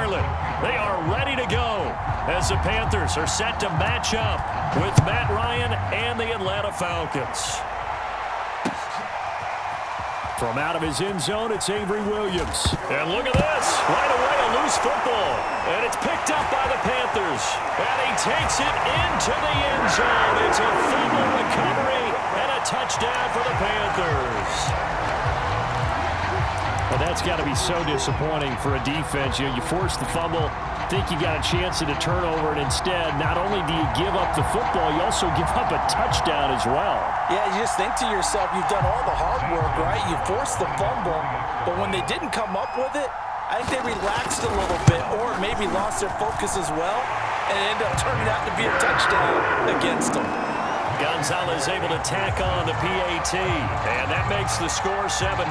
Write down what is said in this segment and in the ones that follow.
Charlotte. They are ready to go as the Panthers are set to match up with Matt Ryan and the Atlanta Falcons. From out of his end zone, it's Avery Williams. And look at this. Right away, a loose football. And it's picked up by the Panthers. And he takes it into the end zone. It's a fumble recovery and a touchdown for the Panthers. Well, that's got to be so disappointing for a defense. You force the fumble, think you got a chance at a turnover, and instead, not only do you give up the football, you also give up a touchdown as well. Yeah, you just think to yourself, you've done all the hard work, right? You forced the fumble, but when they didn't come up with it, I think they relaxed a little bit or maybe lost their focus as well, and it ended up turning out to be a touchdown against them. Gonzalez able to tack on the PAT, and that makes the score 7-0.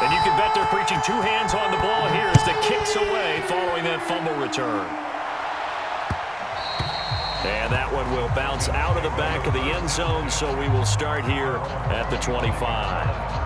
And you can bet they're preaching two hands on the ball here as the kick's away following that fumble return. And that one will bounce out of the back of the end zone, so we will start here at the 25.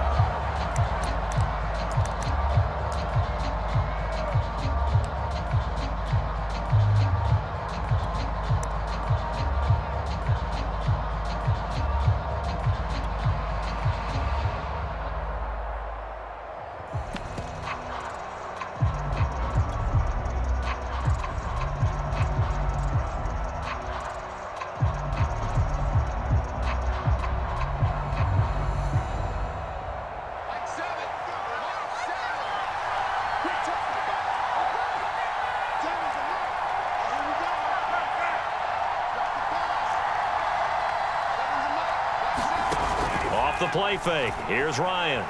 The play fake. Here's Ryan.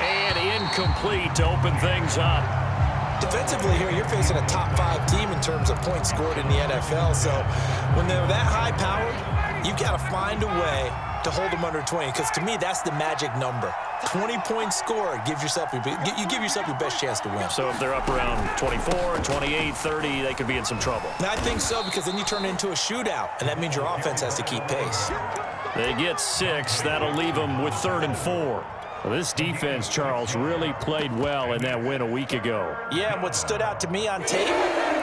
And incomplete to open things up. Defensively here, you're facing a top-5 team in terms of points scored in the NFL. So when they're that high-powered, you've got to find a way to hold them under 20. Because to me, that's the magic number. 20 points scored gives yourself you give yourself your best chance to win. So if they're up around 24, 28, 30, they could be in some trouble. And I think so, because then you turn it into a shootout, and that means your offense has to keep pace. They get 6. That'll leave them with 3rd and 4. Well, this defense, Charles, really played well in that win a week ago. Yeah, and what stood out to me on tape,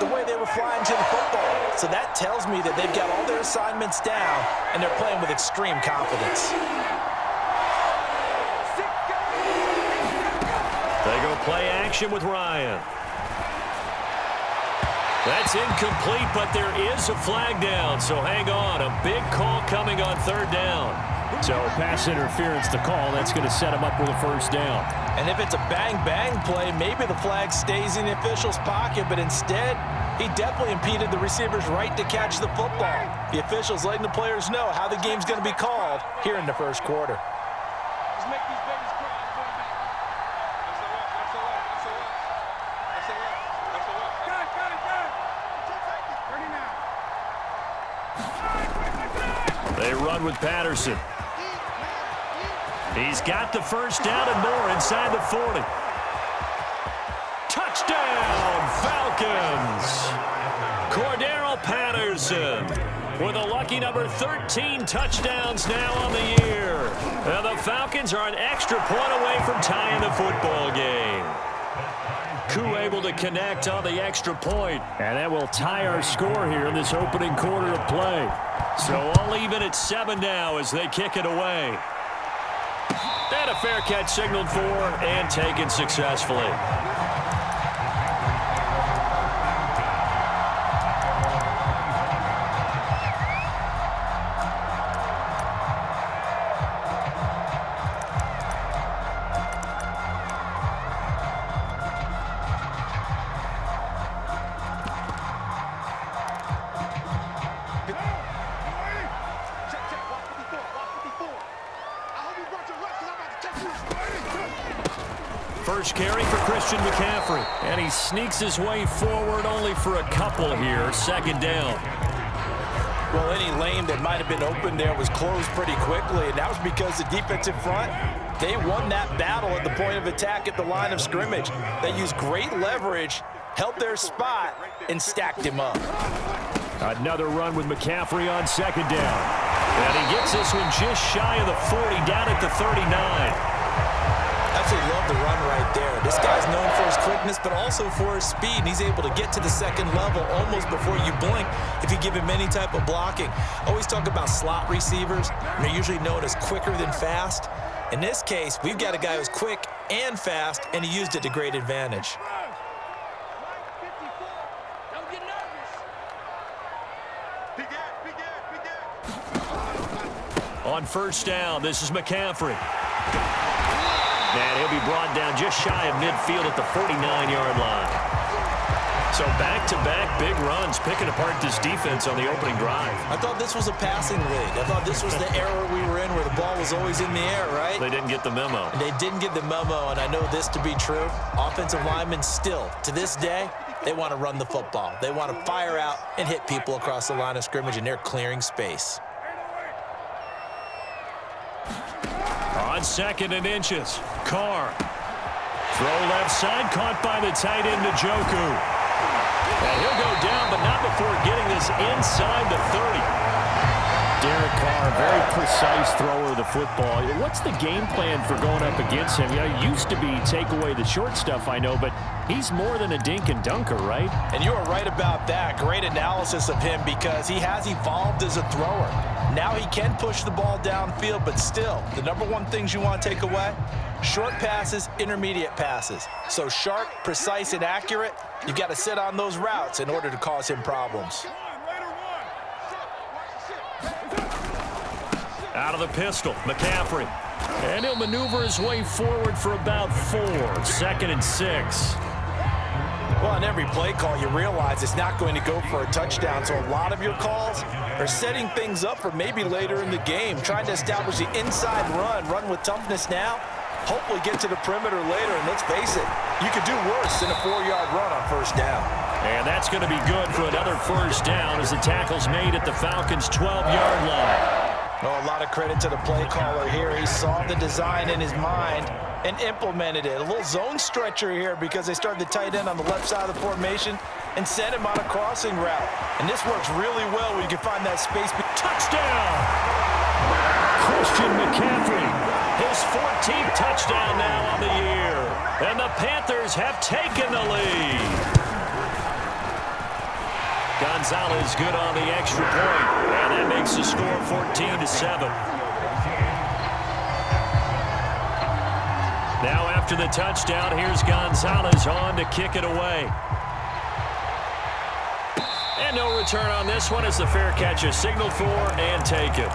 the way they were flying to the football. So that tells me that they've got all their assignments down, and they're playing with extreme confidence. They go play action with Ryan. That's incomplete, but there is a flag down, so hang on. A big call coming on 3rd down. So pass interference to call. That's going to set him up with a 1st down. And if it's a bang-bang play, maybe the flag stays in the official's pocket, but instead, he definitely impeded the receiver's right to catch the football. The official's letting the players know how the game's going to be called here in the 1st quarter. They run with Patterson. He's got the 1st down and more inside the 40. Touchdown, Falcons! Cordero Patterson with a lucky number 13 touchdowns now on the year. And the Falcons are an extra point away from tying the football game. Koo able to connect on the extra point. And that will tie our score here in this opening quarter of play. So all even at 7 now as they kick it away. And a fair catch signaled for and taken successfully. First carry for Christian McCaffrey. And he sneaks his way forward only for a couple here. 2nd down. Well, any lane that might have been open there was closed pretty quickly, and that was because the defensive front, they won that battle at the point of attack at the line of scrimmage. They used great leverage, held their spot, and stacked him up. Another run with McCaffrey on second down. And he gets this one just shy of the 40, down at the 39. Absolutely love the run right there. This guy's known for his quickness, but also for his speed. And he's able to get to the second level almost before you blink if you give him any type of blocking. Always talk about slot receivers. And they're usually known as quicker than fast. In this case, we've got a guy who's quick and fast, and he used it to great advantage. On first down, this is McCaffrey. And he'll be brought down just shy of midfield at the 49-yard line. So back-to-back big runs, picking apart this defense on the opening drive. I thought this was a passing league. I thought this was the era we were in where the ball was always in the air, right? They didn't get the memo. And they didn't get the memo, and I know this to be true. Offensive linemen still, to this day, they want to run the football. They want to fire out and hit people across the line of scrimmage, and they're clearing space. On second and inches, Carr. Throw left side, caught by the tight end, Njoku. And he'll go down, but not before getting this inside the 30. Derek Carr, very precise thrower of the football. What's the game plan for going up against him? It used to be take away the short stuff, I know, but he's more than a dink and dunker, right? And you are right about that. Great analysis of him because he has evolved as a thrower. Now he can push the ball downfield, but still, the number one things you want to take away, short passes, intermediate passes. So sharp, precise, and accurate, you've got to sit on those routes in order to cause him problems. Out of the pistol, McCaffrey. And he'll maneuver his way forward for about 4. 2nd and 6. Well, on every play call, you realize it's not going to go for a touchdown, so a lot of your calls are setting things up for maybe later in the game, trying to establish the inside run with toughness now, hopefully get to the perimeter later, and let's face it, you could do worse than a 4-yard run on first down. And that's going to be good for another first down as the tackle's made at the Falcons' 12-yard line. Oh, a lot of credit to the play caller here. He saw the design in his mind and implemented it. A little zone stretcher here because they started the tight end on the left side of the formation and sent him on a crossing route. And this works really well when you can find that space. Touchdown! Christian McCaffrey, his 14th touchdown now on the year. And the Panthers have taken the lead. Gonzalez good on the extra point, and that makes the score 14-7. Now after the touchdown, here's Gonzalez on to kick it away. And no return on this one as the fair catch is signaled for and taken.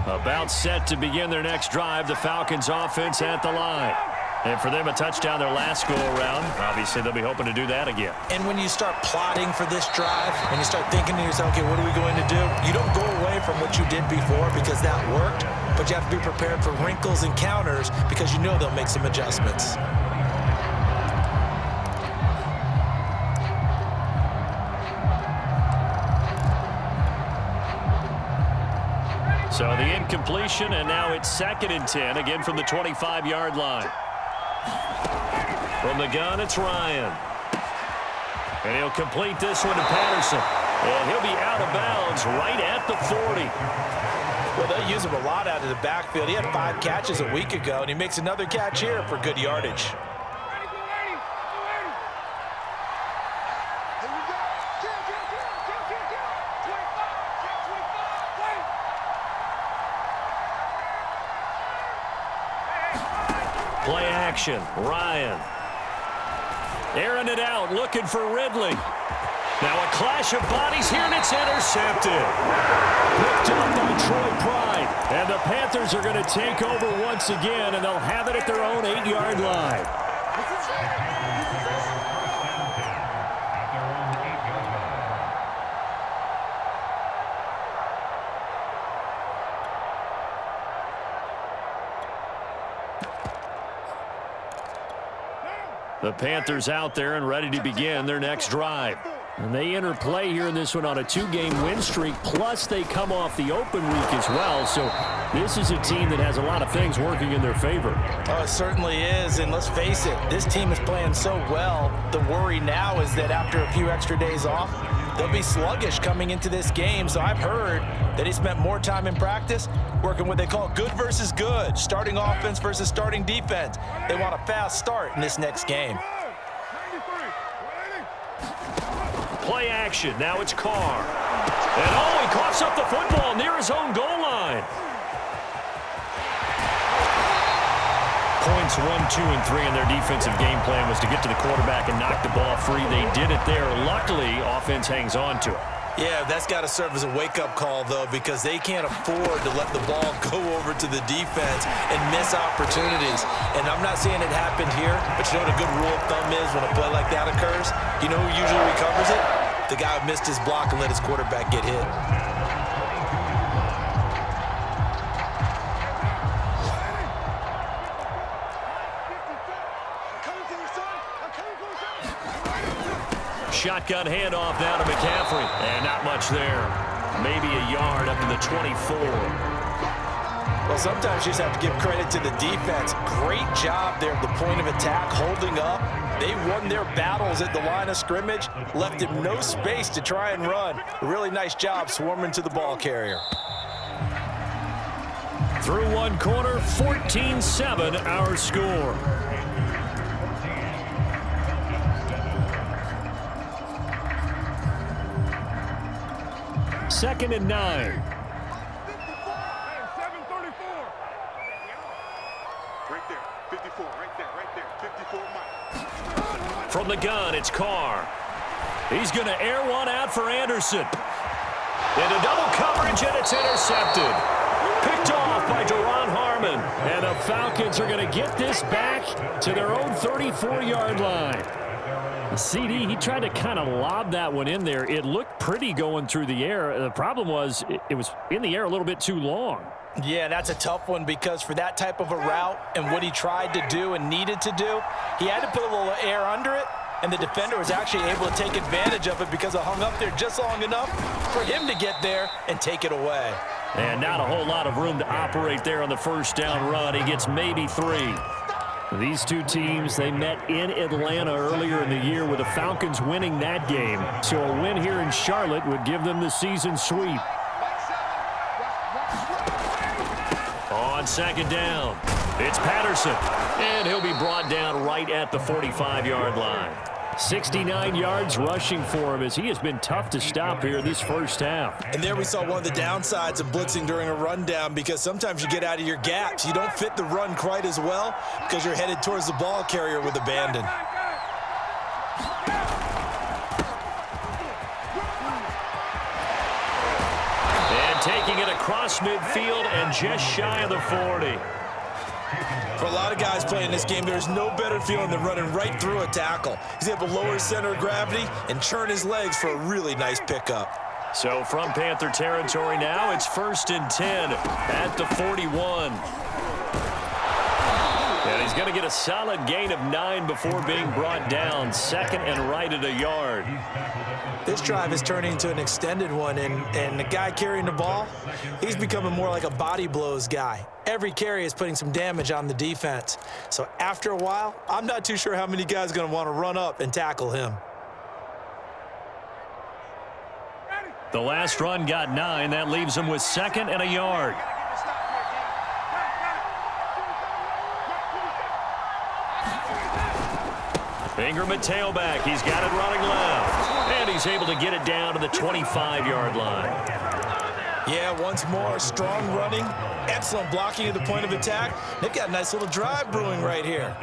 About set to begin their next drive, the Falcons offense at the line. And for them, a touchdown their last go-around. Obviously, they'll be hoping to do that again. And when you start plotting for this drive, when you start thinking to yourself, okay, what are we going to do? You don't go away from what you did before because that worked, but you have to be prepared for wrinkles and counters because you know they'll make some adjustments. So the incompletion, and now it's 2nd and 10, again from the 25-yard line. From the gun, it's Ryan. And he'll complete this one to Patterson. And he'll be out of bounds right at the 40. Well, they use him a lot out of the backfield. He had 5 catches a week ago, and he makes another catch here for good yardage. Play action, Ryan. Airing it out, looking for Ridley. Now a clash of bodies here, and it's intercepted. Picked up by Troy Pride. And the Panthers are going to take over once again, and they'll have it at their own 8-yard line. The Panthers out there and ready to begin their next drive. And they enter play here in this one on a 2-game win streak, plus they come off the open week as well. So this is a team that has a lot of things working in their favor. Oh, it certainly is, and let's face it, this team is playing so well. The worry now is that after a few extra days off, they'll be sluggish coming into this game. So I've heard that he spent more time in practice working what they call good versus good, starting offense versus starting defense. They want a fast start in this next game. Play action. Now it's Carr. And he coughs up the football near his own goal line. Points 1, 2, and 3 in their defensive game plan was to get to the quarterback and knock the ball free. They did it there. Luckily, offense hangs on to it. Yeah, that's got to serve as a wake-up call, though, because they can't afford to let the ball go over to the defense and miss opportunities. And I'm not saying it happened here, but you know what a good rule of thumb is when a play like that occurs? You know who usually recovers it? The guy who missed his block and let his quarterback get hit. Shotgun handoff now to McCaffrey. And not much there. Maybe a yard up to the 24. Well, sometimes you just have to give credit to the defense. Great job there at the point of attack, holding up. They won their battles at the line of scrimmage, left him no space to try and run. A really nice job swarming to the ball carrier. Through one quarter, 14-7 our score. Second and 9. From the gun, it's Carr. He's going to air one out for Anderson. Into double coverage, and it's intercepted. Picked off by Duron Harmon. And the Falcons are going to get this back to their own 34-yard line. The CD, he tried to kind of lob that one in there. It looked pretty going through the air. The problem was it was in the air a little bit too long. Yeah, that's a tough one because for that type of a route and what he tried to do and needed to do, he had to put a little air under it, and the defender was actually able to take advantage of it because it hung up there just long enough for him to get there and take it away. And not a whole lot of room to operate there on the first down run. He gets maybe 3. These two teams, they met in Atlanta earlier in the year with the Falcons winning that game. So a win here in Charlotte would give them the season sweep. On second down, it's Patterson. And he'll be brought down right at the 45-yard line. 69 yards rushing for him as he has been tough to stop here this first half. And there we saw one of the downsides of blitzing during a rundown because sometimes you get out of your gaps. You don't fit the run quite as well because you're headed towards the ball carrier with abandon. And taking it across midfield and just shy of the 40. For a lot of guys playing this game, there's no better feeling than running right through a tackle. He's able to lower his center of gravity and churn his legs for a really nice pickup. So from Panther territory now, it's 1st and 10 at the 41. And he's going to get a solid gain of 9 before being brought down. Second and right at a yard. This drive is turning into an extended one, and the guy carrying the ball, he's becoming more like a body blows guy. Every carry is putting some damage on the defense. So after a while, I'm not too sure how many guys are going to want to run up and tackle him. The last run got 9. That leaves him with 2nd and a yard. Ingram at tailback. He's got it running left. And he's able to get it down to the 25-yard line. Yeah, once more, strong running, excellent blocking at the point of attack. They've got a nice little drive brewing right here.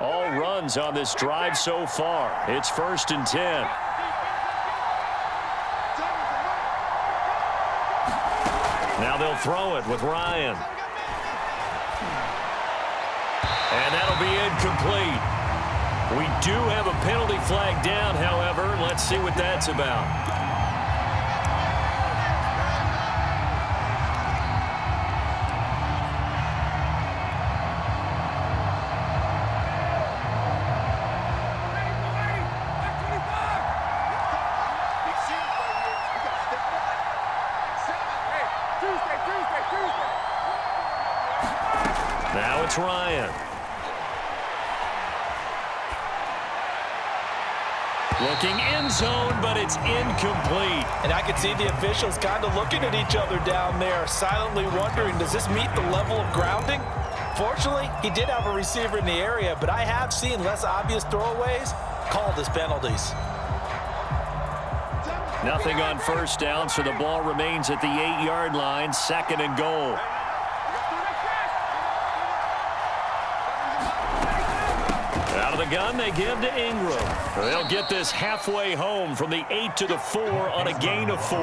All runs on this drive so far. It's 1st and 10. Now they'll throw it with Ryan. And that'll be incomplete. We do have a penalty flag down, however. Let's see what that's about. Now it's Ryan. Looking end zone, but it's incomplete. And I could see the officials kind of looking at each other down there, silently wondering, does this meet the level of grounding? Fortunately, he did have a receiver in the area, but I have seen less obvious throwaways called as penalties. Nothing on first down, so the ball remains at the 8-yard line, 2nd and goal. Out of the gun, they give to Ingram. They'll get this halfway home from the 8 to the 4 on a gain of 4.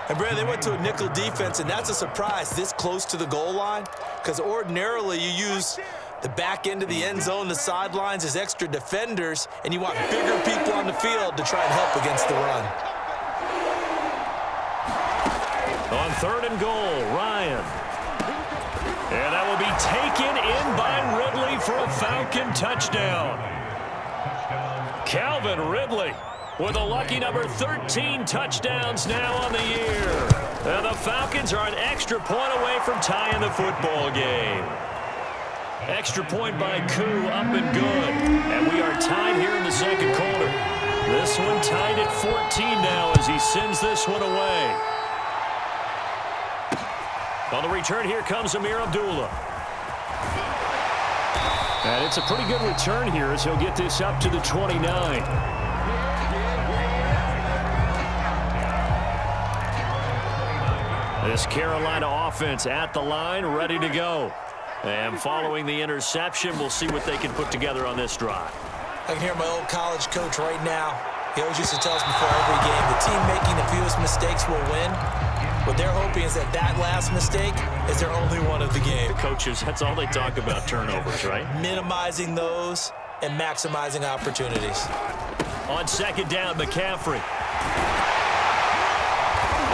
And, Brad, they went to a nickel defense, and that's a surprise this close to the goal line, because ordinarily you use the back end of the end zone, the sidelines as extra defenders, and you want bigger people on the field to try and help against the run. On 3rd and goal, Ryan. And that will be taken in by Ridley for a Falcon touchdown. Calvin Ridley with a lucky number 13 touchdowns now on the year. And the Falcons are an extra point away from tying the football game. Extra point by Koo, up and good. And we are tied here in the 2nd quarter. This one tied at 14 now as he sends this one away. On the return, here comes Amir Abdullah. And it's a pretty good return here as he'll get this up to the 29. This Carolina offense at the line, ready to go. And following the interception, we'll see what they can put together on this drive. I can hear my old college coach right now. He always used to tell us before every game, the team making the fewest mistakes will win. What they're hoping is that that last mistake is their only one of the game. Coaches, that's all they talk about, turnovers, right? Minimizing those and maximizing opportunities. On 2nd down, McCaffrey.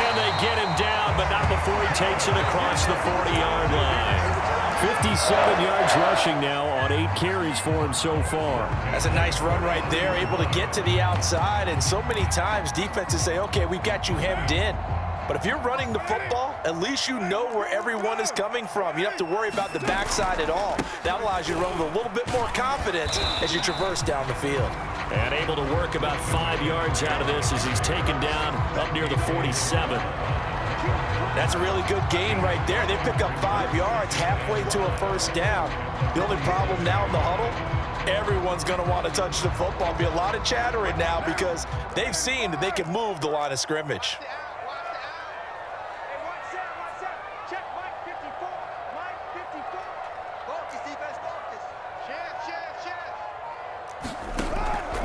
And they get him down, but not before he takes it across the 40-yard line. 57 yards rushing now on 8 carries for him so far. That's a nice run right there, able to get to the outside. And so many times defenses say, okay, we've got you hemmed in. But if you're running the football, at least you know where everyone is coming from. You don't have to worry about the backside at all. That allows you to run with a little bit more confidence as you traverse down the field. And able to work about 5 yards out of this as he's taken down up near the 47. That's a really good gain right there. They pick up 5 yards halfway to a first down. The only problem now in the huddle, everyone's going to want to touch the football. Be a lot of chattering now because they've seen that they can move the line of scrimmage.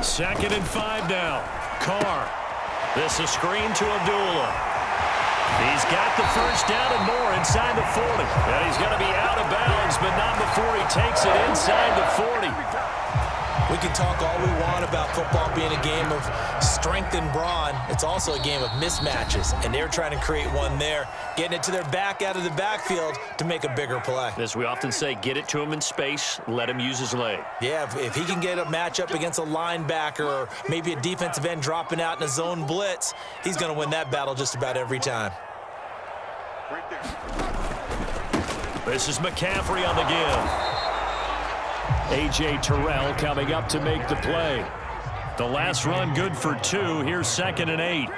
Second and 5 now. Carr. This is screen to Abdullah. He's got the first down and more inside the 40. And he's going to be out of bounds, but not before he takes it inside the 40. We can talk all we want about football being a game of strength and brawn. It's also a game of mismatches, and they're trying to create one there, getting it to their back out of the backfield to make a bigger play. As we often say, get it to him in space, let him use his leg. Yeah, if he can get a matchup against a linebacker or maybe a defensive end dropping out in a zone blitz, he's going to win that battle just about every time. This is McCaffrey on the give. A.J. Terrell coming up to make the play. The last run good for 2. Here's 2nd and 8.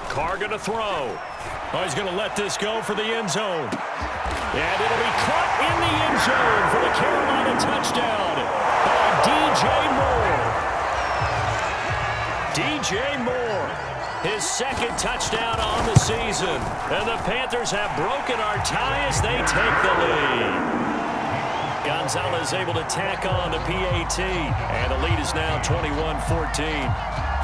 Carr going to throw. Oh, he's going to let this go for the end zone. And it'll be caught in the end zone for the Carolina touchdown by D.J. Moore. D.J. Moore, his 2nd touchdown on the season. And the Panthers have broken our tie as they take the lead. Gonzalez able to tack on the PAT. And the lead is now 21-14.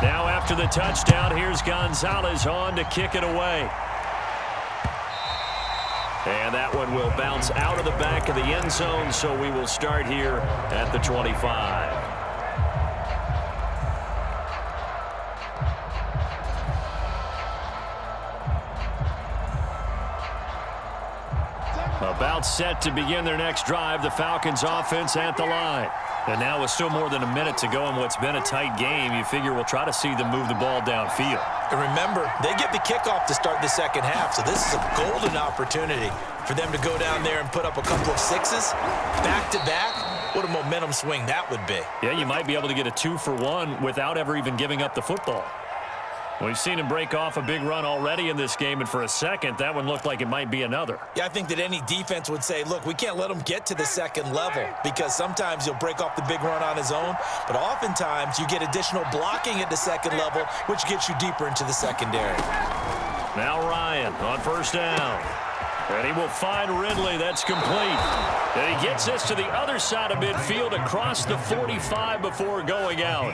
Now after the touchdown, here's Gonzalez on to kick it away. And that one will bounce out of the back of the end zone, so we will start here at the 25. About set to begin their next drive, the Falcons offense at the line. And now with still more than a minute to go in what's been a tight game, you figure we'll try to see them move the ball downfield. And remember, they get the kickoff to start the second half, so this is a golden opportunity for them to go down there and put up a couple of sixes back-to-back. What a momentum swing that would be. Yeah, you might be able to get a 2-for-1 without ever even giving up the football. We've seen him break off a big run already in this game, and for a second, that one looked like it might be another. Yeah, I think that any defense would say, look, we can't let him get to the second level because sometimes he'll break off the big run on his own, but oftentimes you get additional blocking at the second level, which gets you deeper into the secondary. Now Ryan on first down. And he will find Ridley. That's complete. And he gets this to the other side of midfield across the 45 before going out.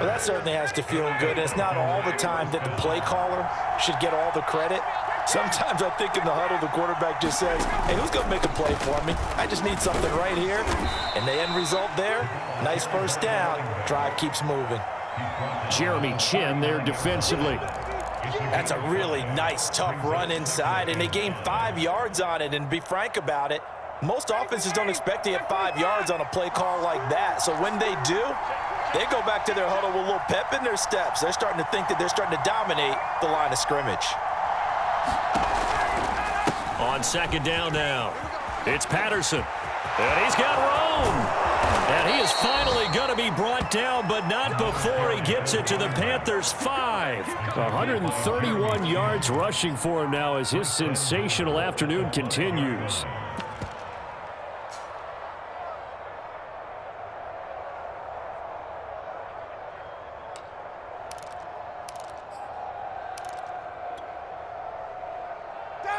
Well, that certainly has to feel good. It's not all the time that the play caller should get all the credit. Sometimes I think in the huddle, the quarterback just says, hey, who's going to make a play for me? I just need something right here. And the end result there, nice first down. Drive keeps moving. Jeremy Chin there defensively. That's a really nice, tough run inside, and they gained 5 yards on it. And to be frank about it, most offenses don't expect to get 5 yards on a play call like that. So when they do, they go back to their huddle with a little pep in their steps. They're starting to think that they're starting to dominate the line of scrimmage. On second down now, it's Patterson. And he's got room. And he is finally going to be brought down, but not before he gets it to the Panthers' 5. 131 yards rushing for him now as his sensational afternoon continues.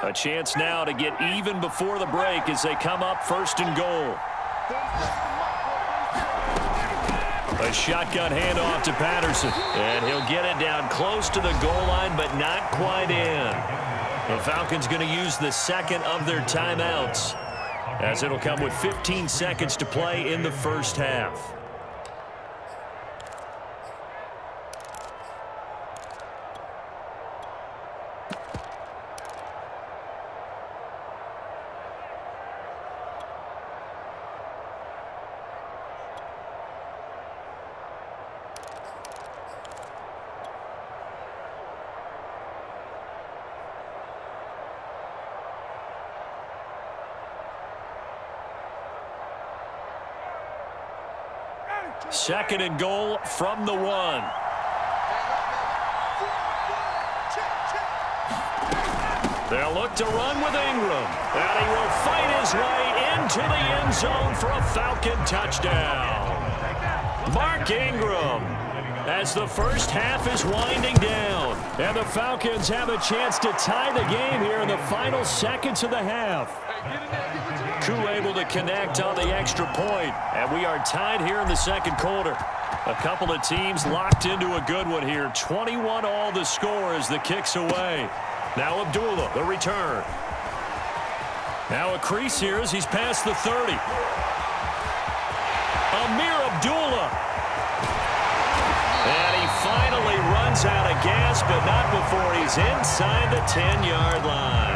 A chance now to get even before the break as they come up first and goal. A shotgun handoff to Patterson. And he'll get it down close to the goal line, but not quite in. The Falcons going to use the second of their timeouts, as it'll come with 15 seconds to play in the first half. Second and goal from the 1. They'll look to run with Ingram. And he will fight his way into the end zone for a Falcon touchdown. Mark Ingram, as the first half is winding down. And the Falcons have a chance to tie the game here in the final seconds of the half. Koo able to connect on the extra point, and we are tied here in the second quarter. A couple of teams locked into a good one here. 21-all the score as the kick's away. Now Abdullah, the return. Now a crease here as he's past the 30. Amir Abdullah. And he finally runs out of gas, but not before he's inside the 10-yard line.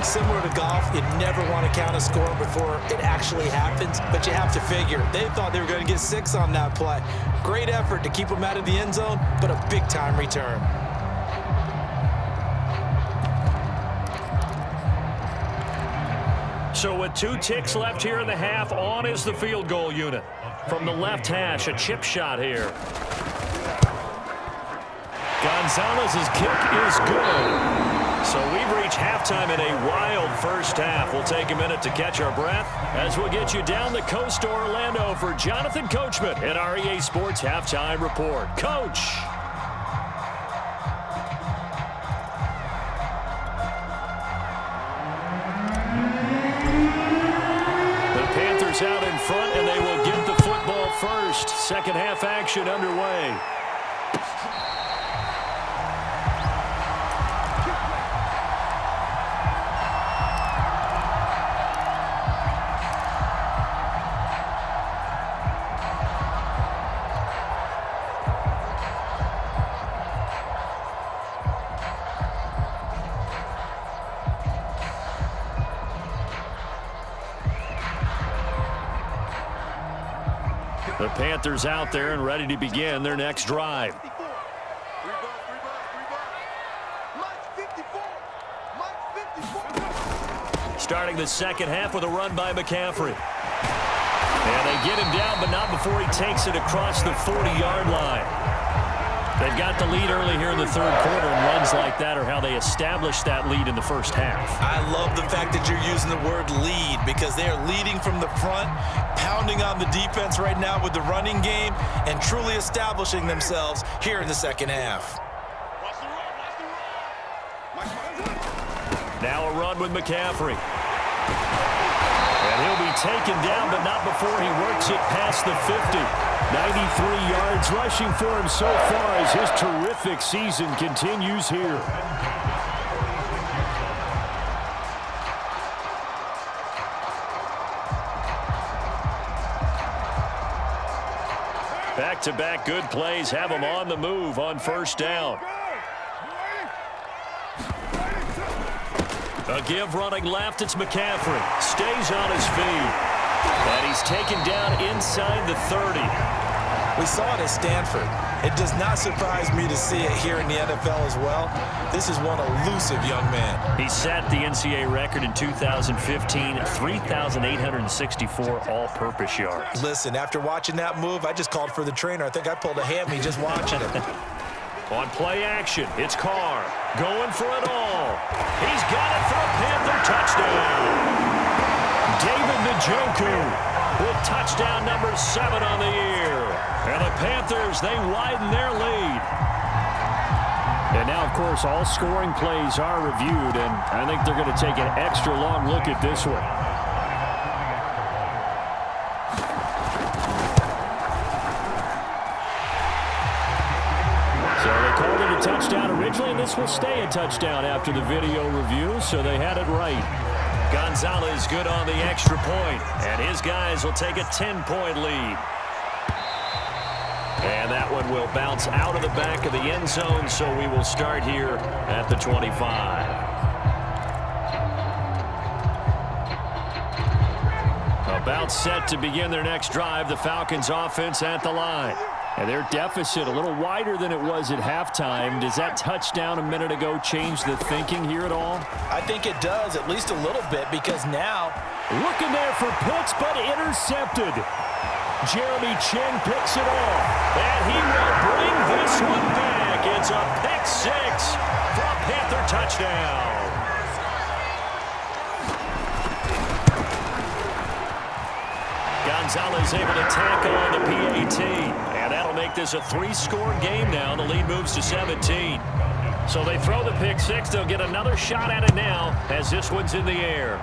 Similar to golf, you never want to count a score before it actually happens, but you have to figure. They thought they were going to get 6 on that play. Great effort to keep them out of the end zone, but a big-time return. So with 2 ticks left here in the half, on is the field goal unit. From the left hash, a chip shot here. Gonzalez's kick is good. So we've reached halftime in a wild first half. We'll take a minute to catch our breath as we'll get you down the coast to Orlando for Jonathan Coachman at our EA Sports Halftime Report. Coach. The Panthers out in front, and they will get the football first. Second half action underway. The Panthers out there and ready to begin their next drive. Starting the second half with a run by McCaffrey. And they get him down, but not before he takes it across the 40-yard line. They've got the lead early here in the third quarter, and runs like that are how they establish that lead in the first half. I love the fact that you're using the word lead because they are leading from the front, pounding on the defense right now with the running game, and truly establishing themselves here in the second half. Now a run with McCaffrey. And he'll be taken down, but not before he works it past the 50. 93 yards rushing for him so far as his terrific season continues here. Back-to-back good plays have him on the move on first down. A give running left, it's McCaffrey. Stays on his feet. And he's taken down inside the 30. We saw it at Stanford. It does not surprise me to see it here in the NFL as well. This is one elusive young man. He set the NCAA record in 2015, 3,864 all-purpose yards. Listen, after watching that move, I just called for the trainer. I think I pulled a hammy just watching it. On play action, it's Carr going for it all. He's got it for a Panther touchdown. David Njoku with touchdown number 7 on the year. And the Panthers, they widen their lead. And now, of course, all scoring plays are reviewed, and I think they're going to take an extra long look at this one. Touchdown originally, and this will stay a touchdown after the video review, so they had it right. Gonzalez good on the extra point, and his guys will take a 10-point lead. And that one will bounce out of the back of the end zone, so we will start here at the 25. About set to begin their next drive, the Falcons offense at the line. And their deficit a little wider than it was at halftime. Does that touchdown a minute ago change the thinking here at all? I think it does, at least a little bit, because now... Looking there for Pitts, but intercepted. Jeremy Chin picks it off. And he will bring this one back. It's a pick 6 for a Panther touchdown. Gonzalez able to tackle on the PAT. And that'll make this a 3-score game now. The lead moves to 17. So they throw the pick 6. They'll get another shot at it now as this one's in the air.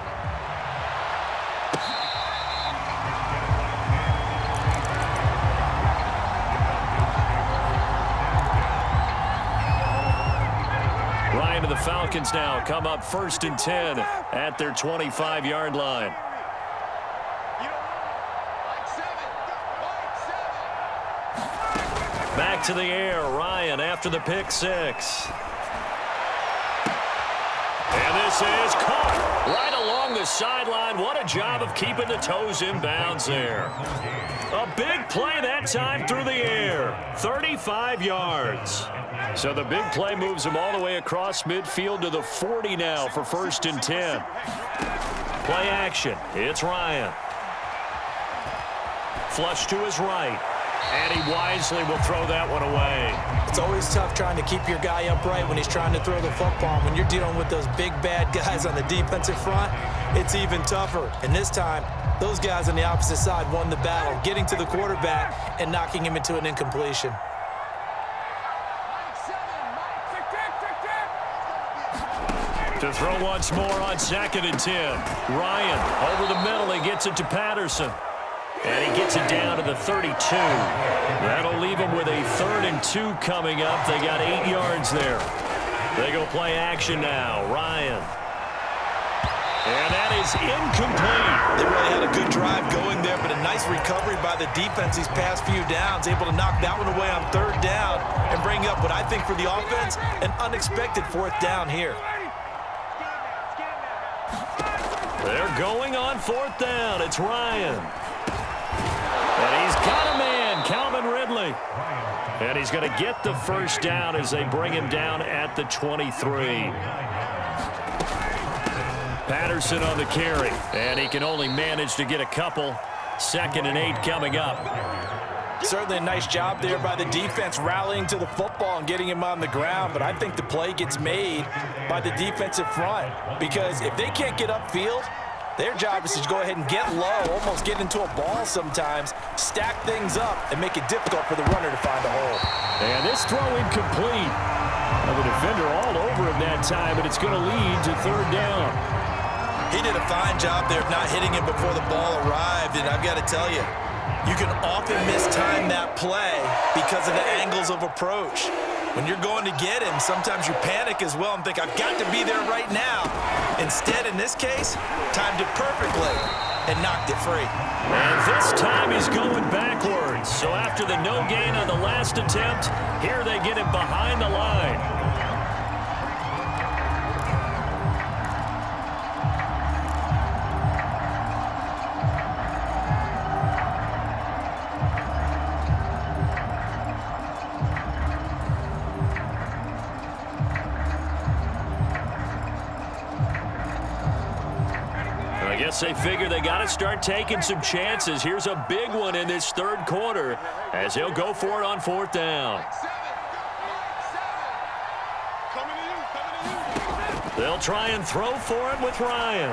Ryan and the Falcons now come up 1st and 10 at their 25-yard line. Back to the air, Ryan after the pick 6. And this is caught right along the sideline. What a job of keeping the toes in bounds there. A big play that time through the air. 35 yards. So the big play moves him all the way across midfield to the 40 now for 1st and 10. Play action. It's Ryan. Flush to his right. And he wisely will throw that one away. It's always tough trying to keep your guy upright when he's trying to throw the football. When you're dealing with those big, bad guys on the defensive front, it's even tougher. And this time, those guys on the opposite side won the battle, getting to the quarterback and knocking him into an incompletion. To throw once more on 2nd and 10. Ryan over the middle. He gets it to Patterson. And he gets it down to the 32. That'll leave him with a 3rd and 2 coming up. They got 8 yards there. They go play action now. Ryan. And that is incomplete. They really had a good drive going there, but a nice recovery by the defense these past few downs, able to knock that one away on 3rd down and bring up what I think for the offense, an unexpected 4th down here. They're going on 4th down. It's Ryan. And he's got a man carry. And he's going to get the first down as they bring him down at the 23. Patterson on the carry, and he can only manage to get a couple. 2nd and 8 coming up. Certainly a nice job there by the defense rallying to the football and getting him on the ground, but I think the play gets made by the defensive front because if they can't get upfield, their job is to go ahead and get low, almost get into a ball sometimes, stack things up, and make it difficult for the runner to find a hole. And this throw incomplete. Well, the defender all over him that time, but it's going to lead to 3rd down. He did a fine job there of not hitting him before the ball arrived, and I've got to tell you, you can often mistime that play because of the angles of approach. When you're going to get him, sometimes you panic as well and think, I've got to be there right now. Instead, in this case, timed it perfectly and knocked it free. And this time he's going backwards. So after the no gain on the last attempt, here they get him behind the line. I guess they figure they got to start taking some chances. Here's a big one in this 3rd quarter as he'll go for it on 4th down. They'll try and throw for it with Ryan.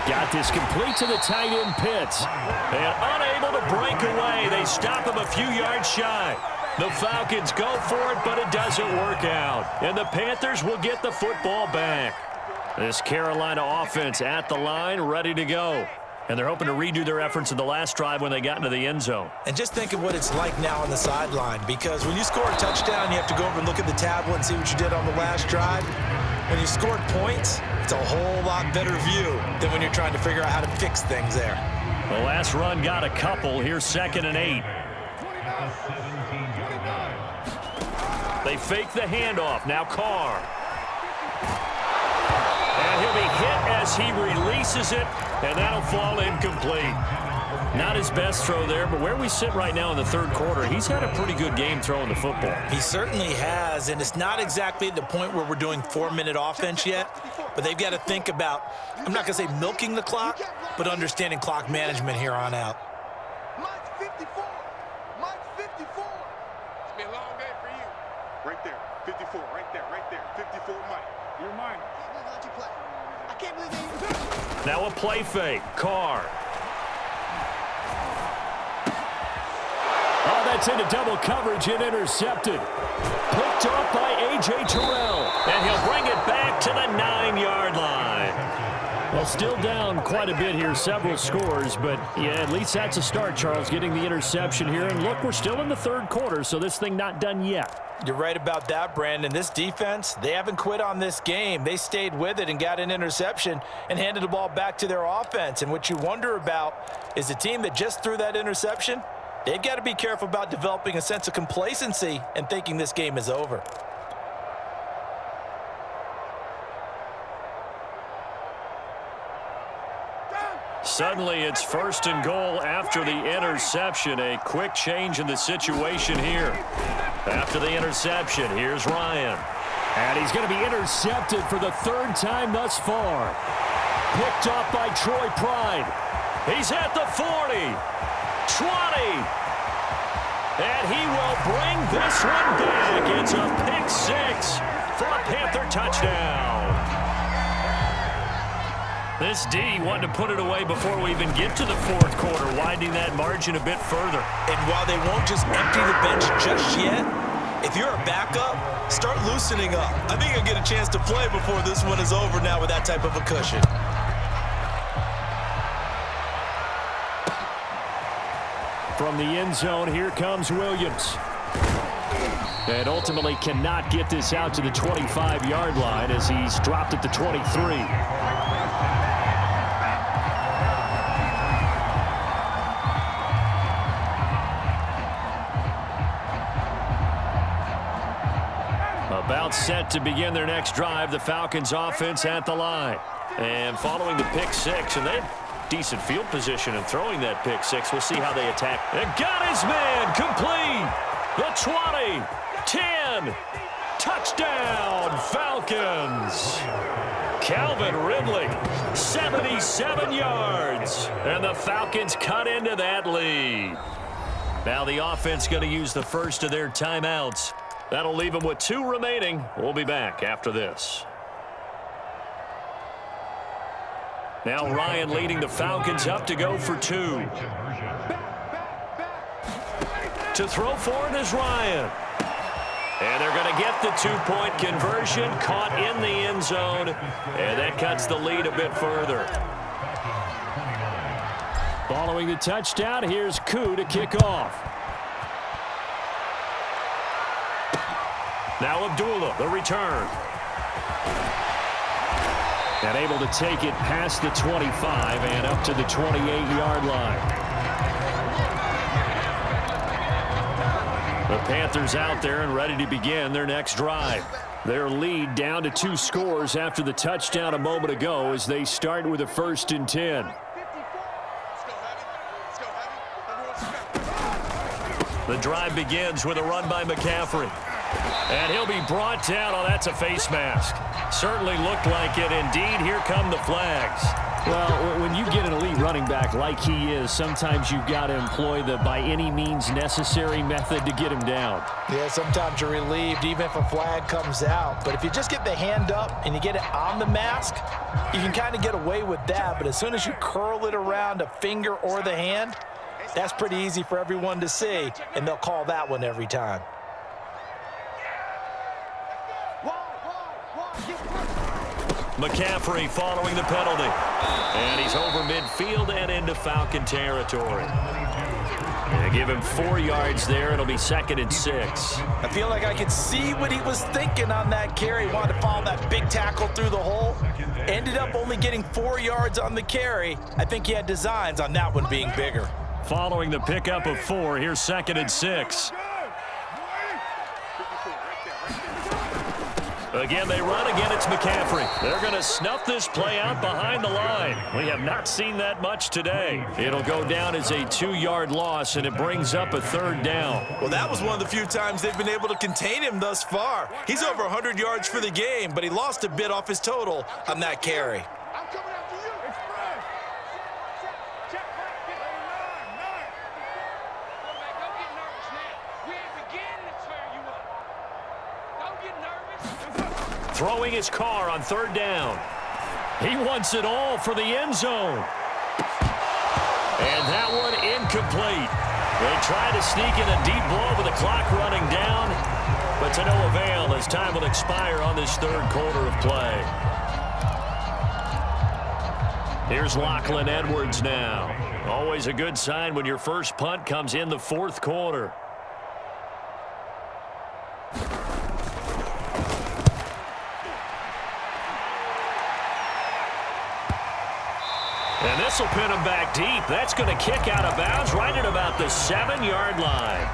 Got this complete to the tight end Pitts. And unable to break away. They stop him a few yards shy. The Falcons go for it, but it doesn't work out. And the Panthers will get the football back. This Carolina offense at the line, ready to go. And they're hoping to redo their efforts in the last drive when they got into the end zone. And just think of what it's like now on the sideline, because when you score a touchdown, you have to go over and look at the tablet and see what you did on the last drive. When you scored points, it's a whole lot better view than when you're trying to figure out how to fix things there. The last run got a couple. Here's 2nd and 8. They fake the handoff. Now Carr. And he'll be hit as he releases it, and that'll fall incomplete. Not his best throw there, but where we sit right now in the 3rd quarter, he's had a pretty good game throwing the football. He certainly has, and it's not exactly at the point where we're doing 4-minute offense yet, but they've got to think about, I'm not going to say milking the clock, but understanding clock management here on out. Mike's 54. Mike's 54. It's been a long day for you. Right there. 54. Right there. Right there. 54 Mike. You're mine. I can't believe they even do it. Now a play fake. Carr. Oh, that's into double coverage and intercepted. Picked off by A.J. Terrell. And he'll bring it back to the 9-yard line. Well, still down quite a bit here, several scores, but yeah, at least that's a start, Charles, getting the interception here. And look, we're still in the 3rd quarter, so this thing not done yet. You're right about that, Brandon. This defense, they haven't quit on this game. They stayed with it and got an interception and handed the ball back to their offense. And what you wonder about is the team that just threw that interception, they've got to be careful about developing a sense of complacency and thinking this game is over. Suddenly it's 1st and goal after the interception. A quick change in the situation here. After the interception, here's Ryan. And he's going to be intercepted for the 3rd time thus far. Picked off by Troy Pride. He's at the 40, 20. And he will bring this one back. It's a pick 6 for a Panther touchdown. This D wanted to put it away before we even get to the 4th quarter, widening that margin a bit further. And while they won't just empty the bench just yet, if you're a backup, start loosening up. I think you'll get a chance to play before this one is over now with that type of a cushion. From the end zone, here comes Williams. And ultimately cannot get this out to the 25-yard line as he's dropped at the 23. About set to begin their next drive, the Falcons offense at the line. And following the pick 6, and they have decent field position in throwing that pick 6. We'll see how they attack. And got his man complete. The 20, 10, touchdown, Falcons. Calvin Ridley, 77 yards, and the Falcons cut into that lead. Now the offense going to use the first of their timeouts. That'll leave them with 2 remaining. We'll be back after this. Now Ryan leading the Falcons up to go for 2. To throw for it is Ryan. And they're going to get the 2-point conversion, caught in the end zone, and that cuts the lead a bit further. Following the touchdown, here's Koo to kick off. Now Abdullah, the return. And able to take it past the 25 and up to the 28-yard line. The Panthers out there and ready to begin their next drive. Their lead down to 2 scores after the touchdown a moment ago as they start with a 1st and 10. The drive begins with a run by McCaffrey. And he'll be brought down. Oh, that's a face mask. Certainly looked like it. Indeed, here come the flags. Well, when you get an elite running back like he is, sometimes you've got to employ the by any means necessary method to get him down. Yeah, sometimes you're relieved even if a flag comes out. But if you just get the hand up and you get it on the mask, you can kind of get away with that. But as soon as you curl it around a finger or the hand, that's pretty easy for everyone to see, and they'll call that one every time. McCaffrey following the penalty. And he's over midfield and into Falcon territory. They give him 4 yards there. It'll be 2nd and 6. I feel like I could see what he was thinking on that carry. He wanted to follow that big tackle through the hole. Ended up only getting 4 yards on the carry. I think he had designs on that one being bigger. Following the pickup of 4, here's 2nd and 6. Again, they run. Again, it's McCaffrey. They're going to snuff this play out behind the line. We have not seen that much today. It'll go down as a 2-yard loss, and it brings up a 3rd down. Well, that was one of the few times they've been able to contain him thus far. He's over 100 yards for the game, but he lost a bit off his total on that carry. I'm coming after you. Express. Check back. Get 9. Quarterback, don't get nervous now. We ain't beginning to tear you up. Don't get nervous. Throwing his car on 3rd down. He wants it all for the end zone. And that one incomplete. They try to sneak in a deep blow with the clock running down, but to no avail as time will expire on this 3rd quarter of play. Here's Lachlan Edwards now. Always a good sign when your first punt comes in the 4th quarter. And this will pin him back deep. That's going to kick out of bounds right at about the 7-yard line.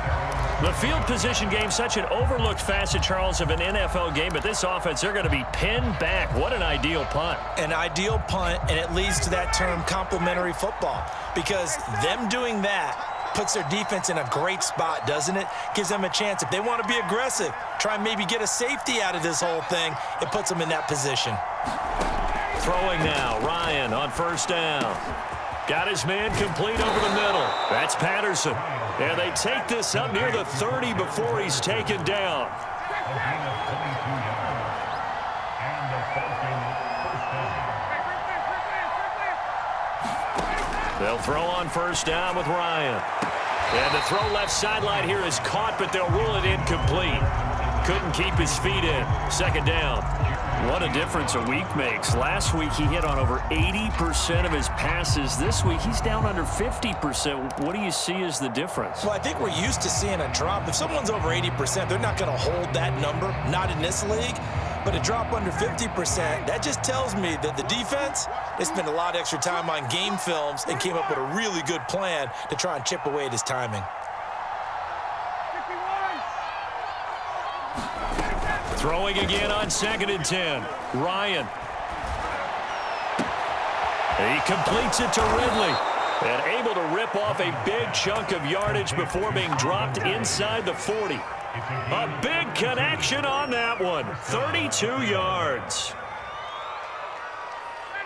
The field position game, such an overlooked facet, Charles, of an NFL game, but this offense, they're going to be pinned back. What an ideal punt. An ideal punt, and it leads to that term complementary football, because them doing that puts their defense in a great spot, doesn't it? Gives them a chance. If they want to be aggressive, try and maybe get a safety out of this whole thing, it puts them in that position. Throwing now, Ryan on 1st down. Got his man complete over the middle. That's Patterson. And they take this up near the 30 before he's taken down. They'll throw on 1st down with Ryan. And the throw left sideline here is caught, but they'll rule it incomplete. Couldn't keep his feet in. 2nd down. What a difference a week makes. Last week he hit on over 80% of his passes. This week he's down under 50%. What do you see as the difference? Well, I think we're used to seeing a drop. If someone's over 80%, they're not going to hold that number, not in this league. But a drop under 50%, that just tells me that the defense, they spent a lot of extra time on game films and came up with a really good plan to try and chip away at his timing. Throwing again on 2nd and 10. Ryan. He completes it to Ridley. And able to rip off a big chunk of yardage before being dropped inside the 40. A big connection on that one. 32 yards.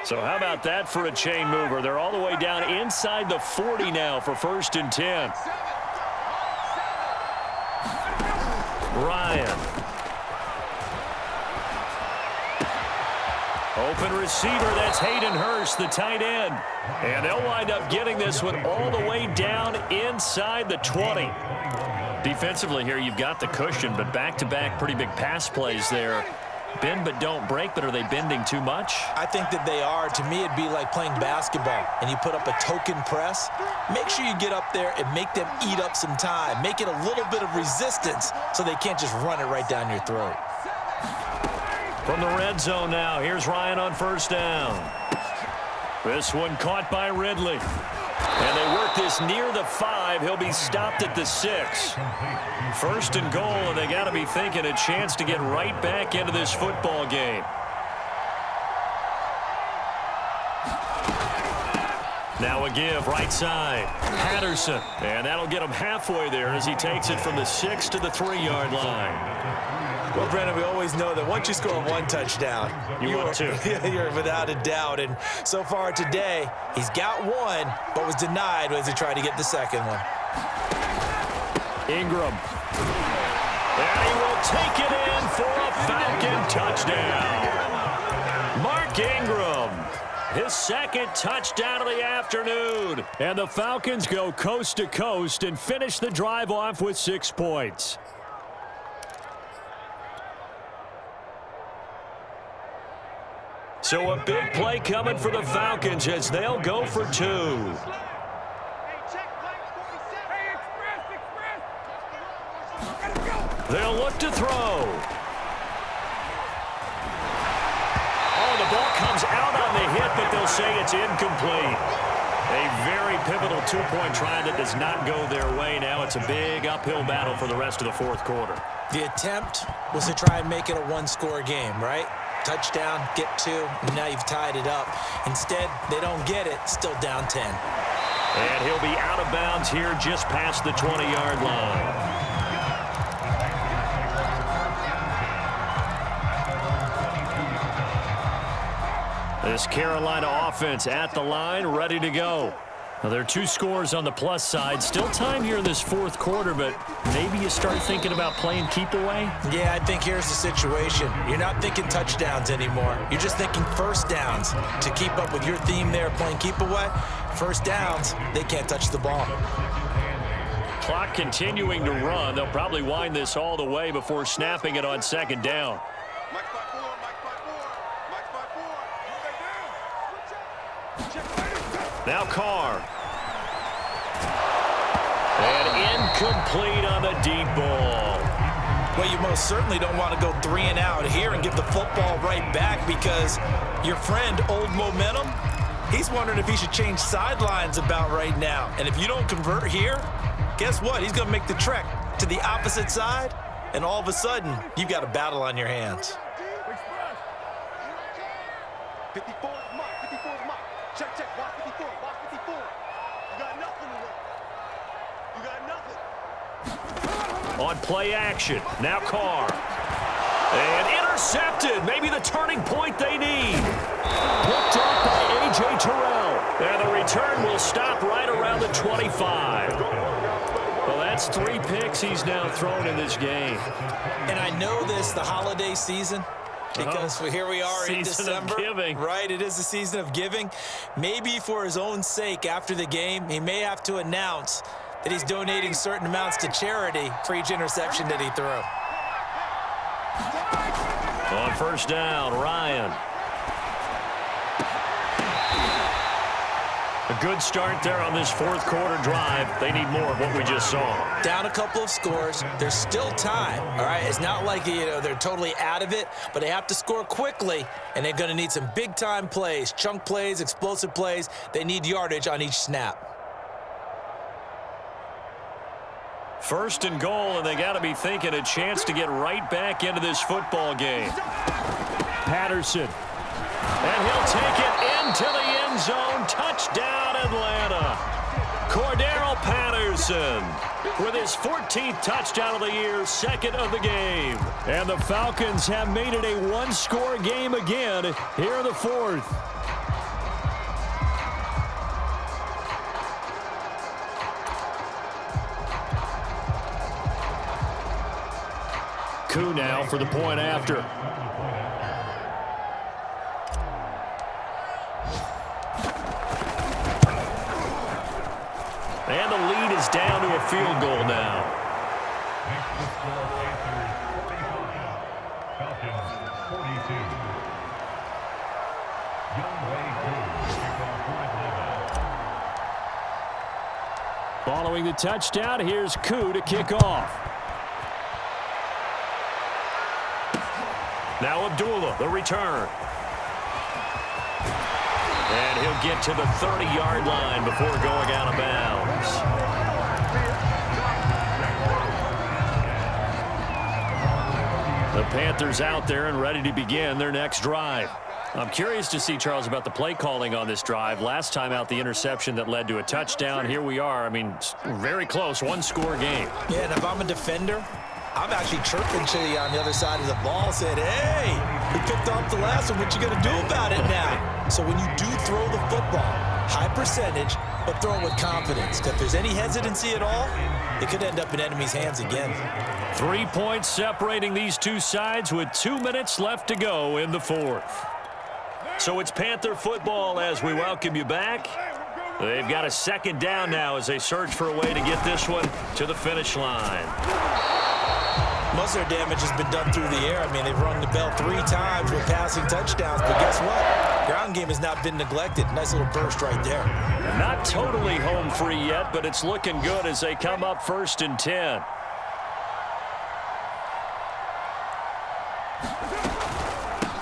So how about that for a chain mover? They're all the way down inside the 40 now for 1st and 10. Ryan. Open receiver, that's Hayden Hurst, the tight end. And they'll wind up getting this one all the way down inside the 20. Defensively here, you've got the cushion, but back-to-back pretty big pass plays there. Bend but don't break, but are they bending too much? I think that they are. To me, it'd be like playing basketball, and you put up a token press. Make sure you get up there and make them eat up some time. Make it a little bit of resistance so they can't just run it right down your throat. From the red zone now, here's Ryan on 1st down. This one caught by Ridley. And they work this near the 5. He'll be stopped at the 6. 1st and goal, and they got to be thinking a chance to get right back into this football game. Now a give, right side. Patterson. And that'll get him halfway there as he takes it from the 6 to the 3-yard line. Well, Brandon, we always know that once you score one touchdown, you're without a doubt. And so far today, he's got one, but was denied as he tried to get the second one. Ingram. And he will take it in for a Falcon touchdown. Mark Ingram, his 2nd touchdown of the afternoon. And the Falcons go coast to coast and finish the drive off with 6 points. So a big play coming for the Falcons as they'll go for 2. They'll look to throw. Oh, the ball comes out on the hit, but they'll say it's incomplete. A very pivotal 2-point try that does not go their way. Now it's a big uphill battle for the rest of the 4th quarter. The attempt was to try and make it a 1-score game, right? Touchdown, get 2, and now you've tied it up. Instead, they don't get it, still down 10. And he'll be out of bounds here just past the 20-yard line. This Carolina offense at the line, ready to go. Now, there are 2 scores on the plus side. Still time here in this 4th quarter, but maybe you start thinking about playing keep away? Yeah, I think here's the situation. You're not thinking touchdowns anymore. You're just thinking 1st downs. To keep up with your theme there, playing keep away, 1st downs, they can't touch the ball. Clock continuing to run. They'll probably wind this all the way before snapping it on 2nd down. Now Carr. And incomplete on the deep ball. Well, you most certainly don't want to go 3 and out here and give the football right back because your friend, Old Momentum, he's wondering if he should change sidelines about right now. And if you don't convert here, guess what? He's going to make the trek to the opposite side, and all of a sudden, you've got a battle on your hands. 54 is Mike. 54 is Mike. Check, check. Box 54. Box 54. You got nothing today. You got nothing. On play action. Now Carr. And intercepted. Maybe the turning point they need. Picked up by A.J. Terrell. And the return will stop right around the 25. Well, that's 3 picks he's now thrown in this game. And I know this, the holiday season, because here we are in December. Season of giving. Right, it is the season of giving. Maybe for his own sake after the game, he may have to announce that he's donating certain amounts to charity for each interception that he threw. On 1st down, Ryan. A good start there on this 4th quarter drive. They need more of what we just saw. Down a couple of scores. There's still time, all right? It's not like, they're totally out of it, but they have to score quickly, and they're going to need some big-time plays, chunk plays, explosive plays. They need yardage on each snap. 1st and goal, and they got to be thinking a chance to get right back into this football game. Patterson. And he'll take it into the end end zone. Touchdown, Atlanta. Cordero Patterson with his 14th touchdown of the year, second of the game. And the Falcons have made it a one-score game again here in the fourth. Koo now for the point after. And the lead is down to a field goal now. Following the touchdown, here's Koo to kick off. Now Abdullah, the return. And he'll get to the 30-yard line before going out of bounds. The Panthers out there and ready to begin their next drive. I'm curious to see, Charles, about the play calling on this drive. Last time out, the interception that led to a touchdown. Here we are. I mean, very close, one-score game. Yeah, and if I'm a defender, I'm actually chirping Chili on the other side of the ball, saying, hey, we picked off the last one. What you going to do about it now? So when you do throw the football, high percentage, but throw it with confidence. If there's any hesitancy at all, it could end up in enemy's hands again. 3 points separating these two sides with 2 minutes left to go in the fourth. So it's Panther football as we welcome you back. They've got a second down now as they search for a way to get this one to the finish line. Most of their damage has been done through the air. I mean, they've rung the bell 3 times with passing touchdowns, but guess what? Ground game has not been neglected. Nice little burst right there. Not totally home free yet, but it's looking good as they come up 1st and 10.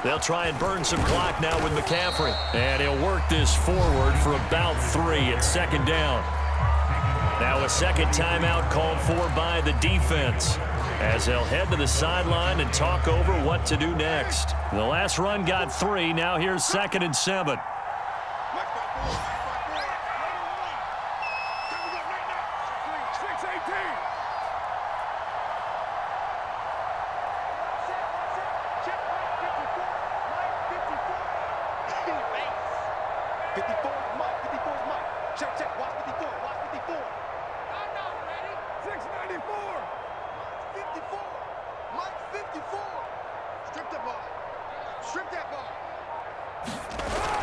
They'll try and burn some clock now with McCaffrey. And he'll work this forward for about 3 at second down. Now a second timeout called for by the defense, as they'll head to the sideline and talk over what to do next. The last run got 3. Now here's 2nd and 7.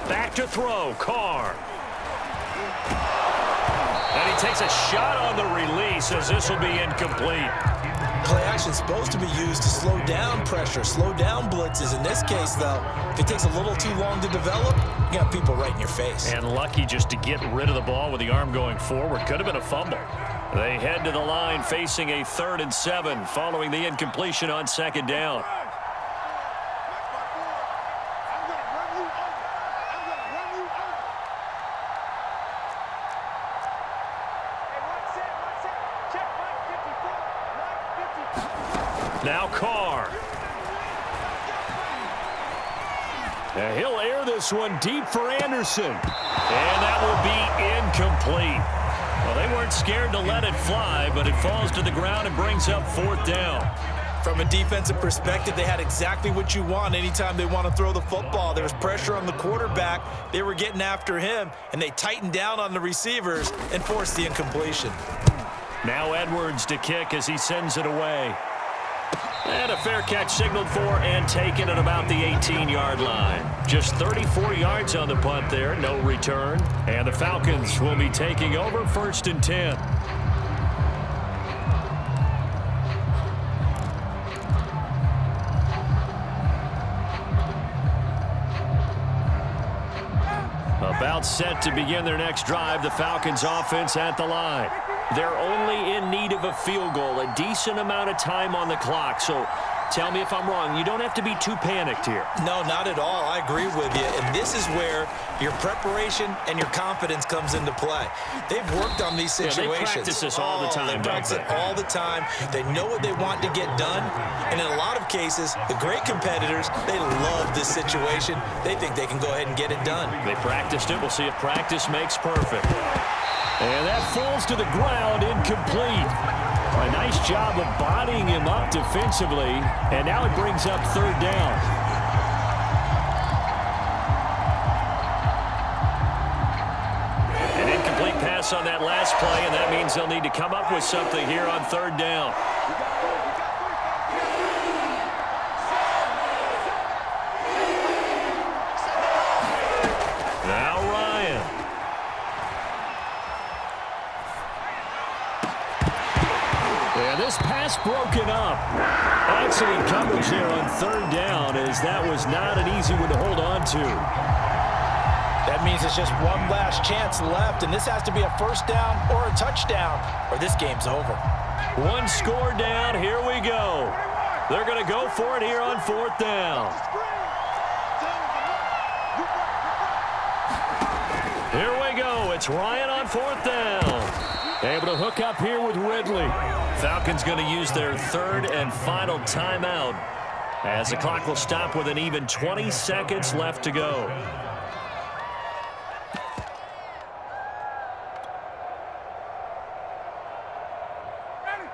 Back to throw, Carr. And he takes a shot on the release as this will be incomplete. Play action is supposed to be used to slow down pressure, slow down blitzes. In this case, though, if it takes a little too long to develop, you got people right in your face. And lucky just to get rid of the ball with the arm going forward. Could have been a fumble. They head to the line facing a 3rd and 7 following the incompletion on 2nd down. Now Carr. And he'll air this one deep for Anderson. And that will be incomplete. Well, they weren't scared to let it fly, but it falls to the ground and brings up 4th down. From a defensive perspective, they had exactly what you want anytime they want to throw the football. There was pressure on the quarterback. They were getting after him, and they tightened down on the receivers and forced the incompletion. Now Edwards to kick as he sends it away. And a fair catch signaled for and taken at about the 18-yard line. Just 34 yards on the punt there, no return. And the Falcons will be taking over 1st and 10. About set to begin their next drive, the Falcons offense at the line. They're only in need of a field goal, a decent amount of time on the clock. So Tell me if I'm wrong. You don't have to be too panicked here. No, not at all. I agree with you. And this is where your preparation and your confidence comes into play. They've worked on these situations. They practice this all the time. They practice it all the time. They know what they want to get done. And in a lot of cases, the great competitors, they love this situation. They think they can go ahead and get it done. They practiced it. We'll see if practice makes perfect. And that falls to the ground, incomplete. A nice job of bodying him up defensively, and now it brings up third down. An incomplete pass on that last play, and that means they'll need to come up with something here on third down. Now Ryan. And this pass broken up. Excellent coverage there on third down, as that was not an easy one to hold on to. That means it's just one last chance left, and this has to be a first down or a touchdown, or this game's over. One score down. Here we go. They're going to go for it here on fourth down. Here we go. It's Ryan on fourth down. Able to hook up here with Ridley. Falcons going to use their third and final timeout, as the clock will stop with an even 20 seconds left to go.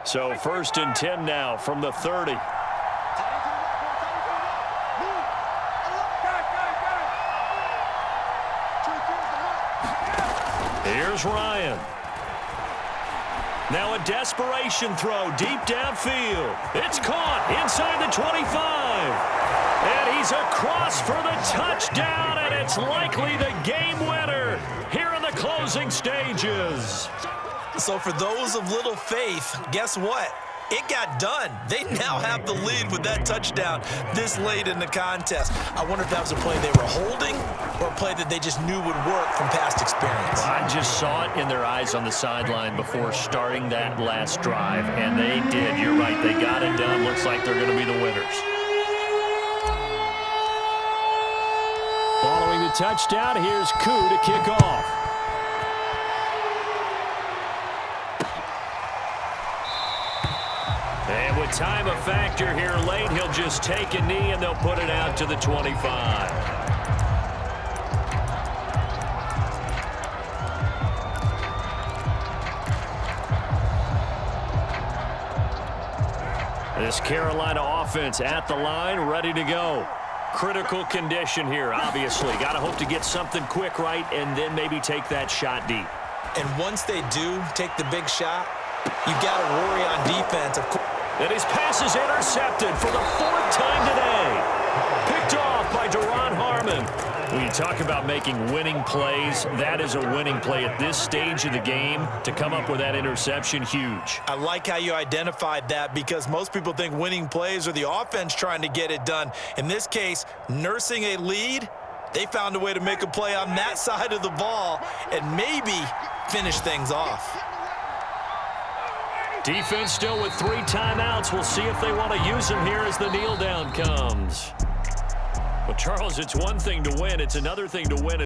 So first and 10 now from the 30. Here's Ryan. Now a desperation throw deep downfield. It's caught inside the 25. And he's across for the touchdown, and it's likely the game winner here in the closing stages. So for those of little faith, guess what? It got done. They now have the lead with that touchdown this late in the contest. I wonder if that was a play they were holding or a play that they just knew would work from past experience. I just saw it in their eyes on the sideline before starting that last drive, and they did. You're right. They got it done. Looks like they're going to be the winners. Following the touchdown, here's Koo to kick off. And with time a factor here late, he'll just take a knee and they'll put it out to the 25. This Carolina offense at the line, ready to go. Critical condition here, obviously. Got to hope to get something quick right and then maybe take that shot deep. And once they do take the big shot, you got to worry on defense. Of course. And his pass is intercepted for the fourth time today. Picked off by Duron Harmon. When you talk about making winning plays, that is a winning play at this stage of the game. To come up with that interception, huge. I like how you identified that, because most people think winning plays are the offense trying to get it done. In this case, nursing a lead, they found a way to make a play on that side of the ball and maybe finish things off. Defense still with 3 timeouts. We'll see if they want to use them here as the kneel down comes. Well, Charles, it's one thing to win. It's another thing to win